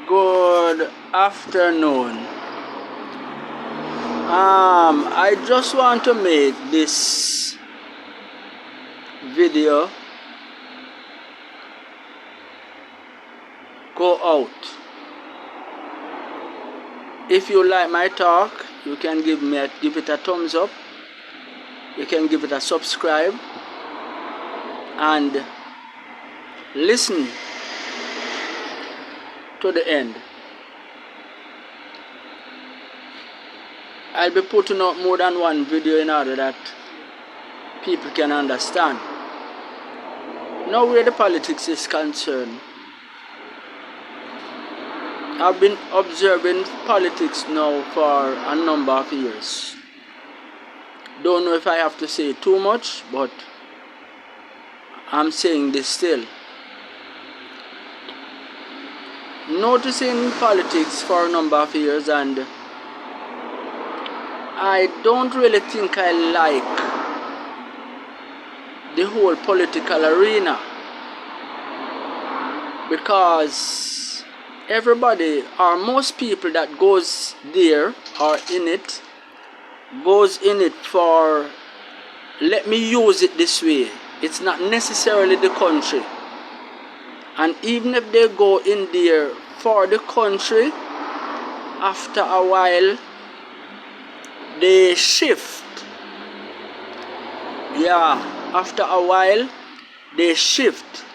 Good afternoon. I just want to make this video go out. If you like my talk, you can give it a thumbs up. You can give it a subscribe and listen to the end. I'll be putting out more than one video in order that people can understand. Now where the politics is concerned, I've been observing politics now for a number of years. Don't know if I have to say too much, but I'm saying this still. Noticing politics for a number of years, and I don't really think I like the whole political arena, because everybody or most people that goes there or in it goes in it for, let me use it this way. It's not necessarily the country. And even if they go in there for the country, after a while they shift. Yeah, after a while they shift,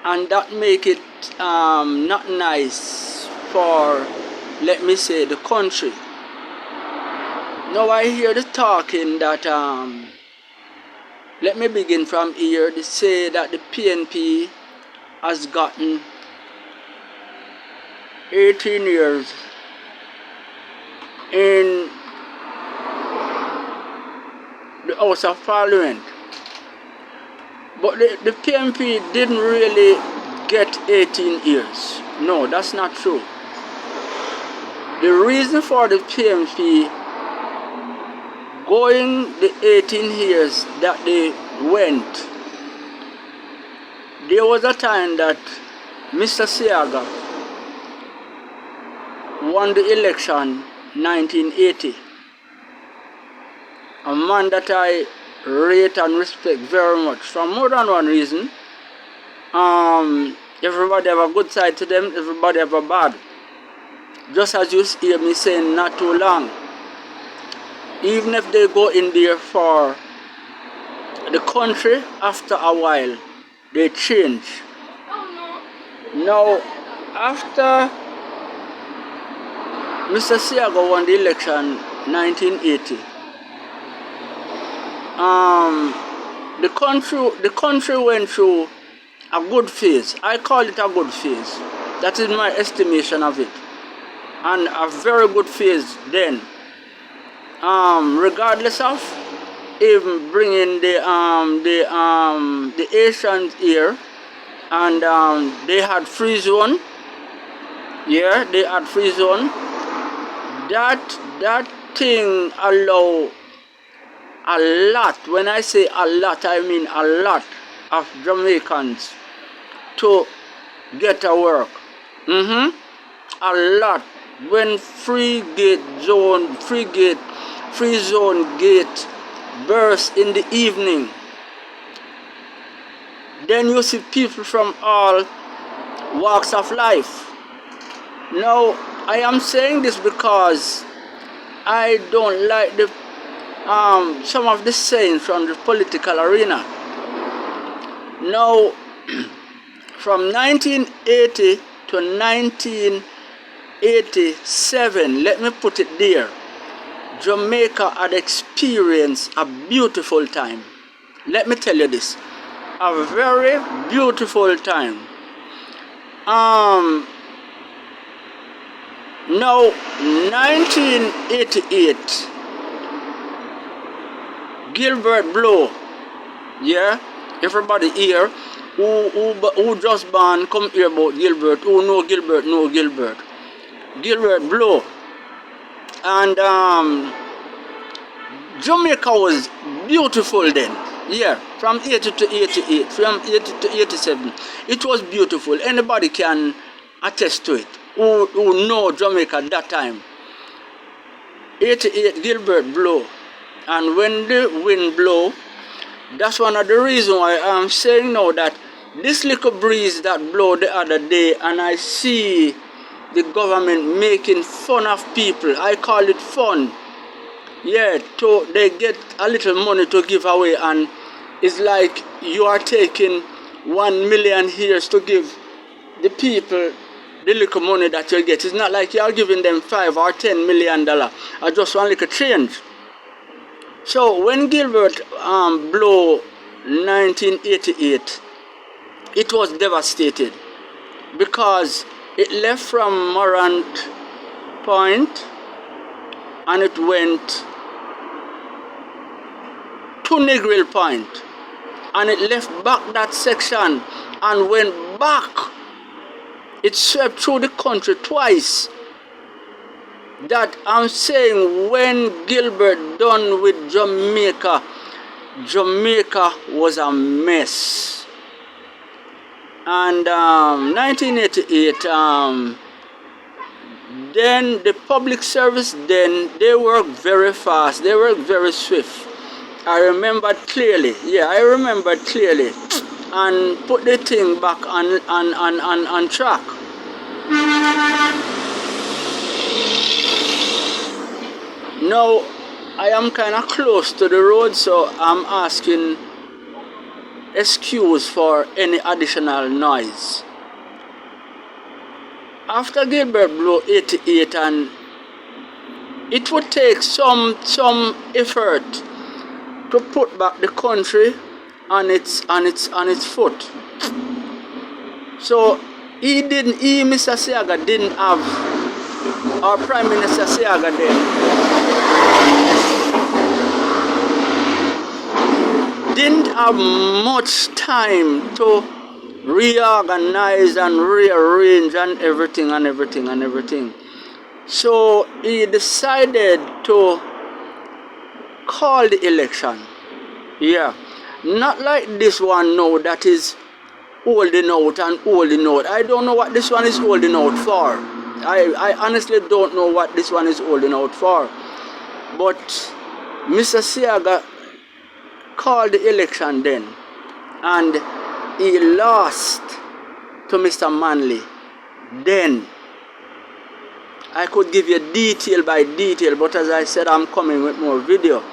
and that make it not nice for, let me say, the country. Now I hear the talking that let me begin from here. They say that the PNP has gotten 18 years in the House of Parliament. But the PNP didn't really get 18 years. No, that's not true. The reason for the PNP going the 18 years that they went, there was a time that Mr. Seaga won the election 1980. A man that I rate and respect very much for more than one reason. Everybody have a good side to them, everybody have a bad. Just as you hear me saying not too long. Even if they go in there for the country, after a while they change. Now, after Mr. Seaga won the election 1980, the country went through a good phase. I call it a good phase. That is my estimation of it, and a very good phase then. Regardless of even bringing the Asians here, and they had free zone. Yeah, they had free zone. That thing allow a lot. When I say a lot, I mean a lot of Jamaicans to get a work. A lot. When free zone gate burst in the evening, then you see people from all walks of life. Now, I am saying this because I don't like the some of the sayings from the political arena. Now, from 1980 to 1987, let me put it there, Jamaica had experienced a beautiful time. Let me tell you this, a very beautiful time. Now, 1988, Gilbert Blow, yeah, everybody here who just born come hear about Gilbert, who know Gilbert, Gilbert Blow. And Jamaica was beautiful then. Yeah, from 80 to 88, from 80 to 87. It was beautiful. Anybody can attest to it. who know Jamaica at that time. 88 Gilbert blow. And when the wind blow, that's one of the reasons why I'm saying now that this little breeze that blow the other day, and I see the government making fun of people. I call it fun. Yeah, they get a little money to give away, and it's like you are taking 1 million years to give the people the little money that you get. It's not like you are giving them $5 or $10 million or just one little change. So when Gilbert blow 1988, it was devastated because it left from Morant Point and it went to Negril Point, and it left back that section and went back. It swept through the country twice. That I'm saying, when Gilbert done with Jamaica, Jamaica was a mess. And 1988, then the public service, then they worked very fast, they worked very swift. I remember clearly, I remember clearly, and put the thing back on track. Now, I am kind of close to the road, so I'm asking excuse for any additional noise. After Gilbert blew 88, and it would take some effort to put back the country on its foot. So Mr. Seaga didn't have, our Prime Minister Seaga didn't have much time to reorganize and rearrange and everything. So he decided to call the election. Not like this one now that is holding out. I don't know what this one is holding out for. I honestly don't know what this one is holding out for. But Mr. Seaga called the election then, and he lost to Mr. Manley. Then I could give you detail by detail, but as I said, I'm coming with more video.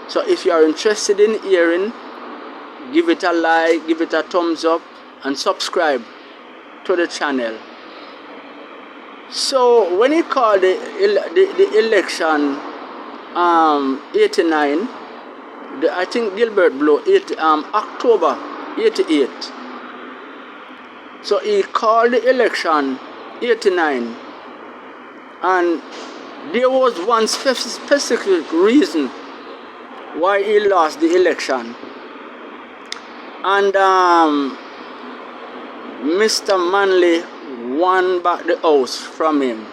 So if you are interested in hearing, give it a like, give it a thumbs up, and subscribe to the channel. So when he called the election 89, I think Gilbert blew October 88. So he called the election 89, and there was one specific reason why he lost the election. And Mr. Manley won back the house from him.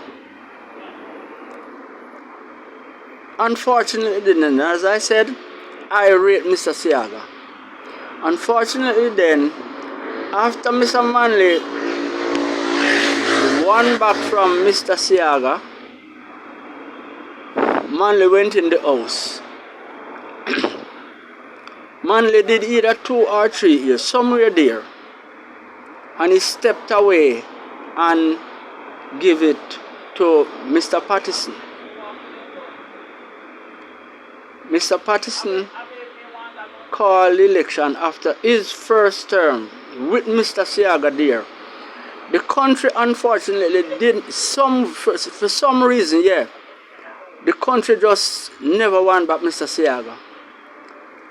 Unfortunately, then, as I said, I rate Mr. Seaga. Unfortunately, then, after Mr. Manley won back from Mr. Seaga, Manley went in the house. Manley did either 2 or 3 years, somewhere there, and he stepped away and gave it to Mr. Patterson. Mr. Patterson called the election after his first term with Mr. Seaga there. The country unfortunately didn't, for some reason, the country just never won back Mr. Seaga.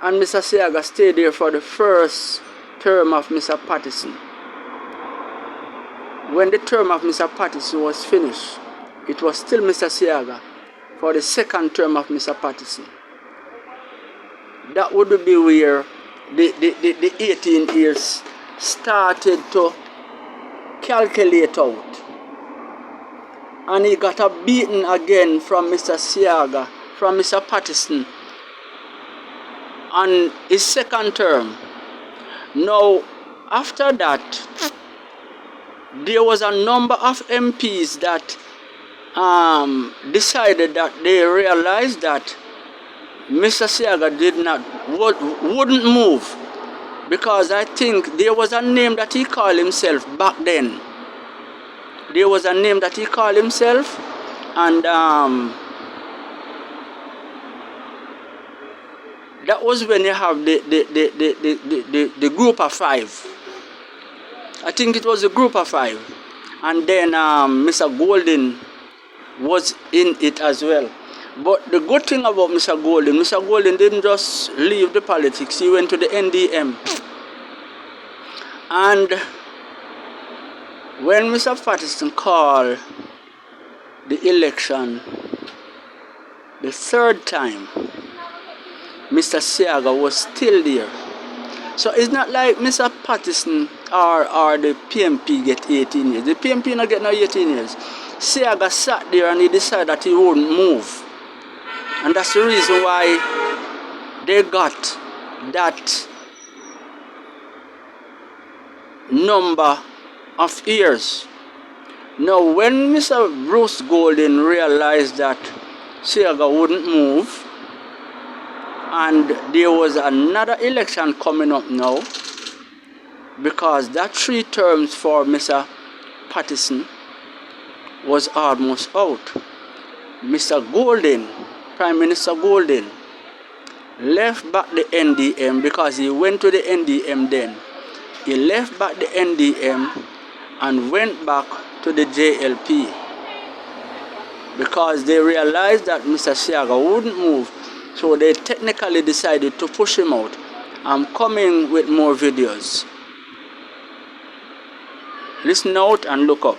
And Mr. Seaga stayed there for the first term of Mr. Patterson. When the term of Mr. Patterson was finished, it was still Mr. Seaga for the second term of Mr. Patterson. That would be where the 18 years started to calculate out. And he got a beating again from Mr. Seaga, from Mr. Patterson, on his second term. Now, after that, there was a number of MPs that decided that they realized that Mr. Seaga wouldn't move, because I think there was a name that he called himself back then. There was a name that he called himself, and that was when you have the group of five. I think it was a group of five. And then Mr. Golden was in it as well. But the good thing about Mr. Golden didn't just leave the politics. He went to the NDM. And when Mr. Patterson called the election the third time, Mr. Seaga was still there. So it's not like Mr. Patterson or the PMP get 18 years. The PMP not get no 18 years. Seaga sat there and he decided that he wouldn't move. And that's the reason why they got that number of years. Now when Mr. Bruce Golden realized that Seaga wouldn't move, and there was another election coming up now, because that 3 terms for Mr. Patterson was almost out. Mr. Golden, Prime Minister Golden, left back the NDM because he went to the NDM then. He left back the NDM and went back to the JLP because they realized that Mr. Seaga wouldn't move. So they technically decided to push him out. I'm coming with more videos. Listen out and look up.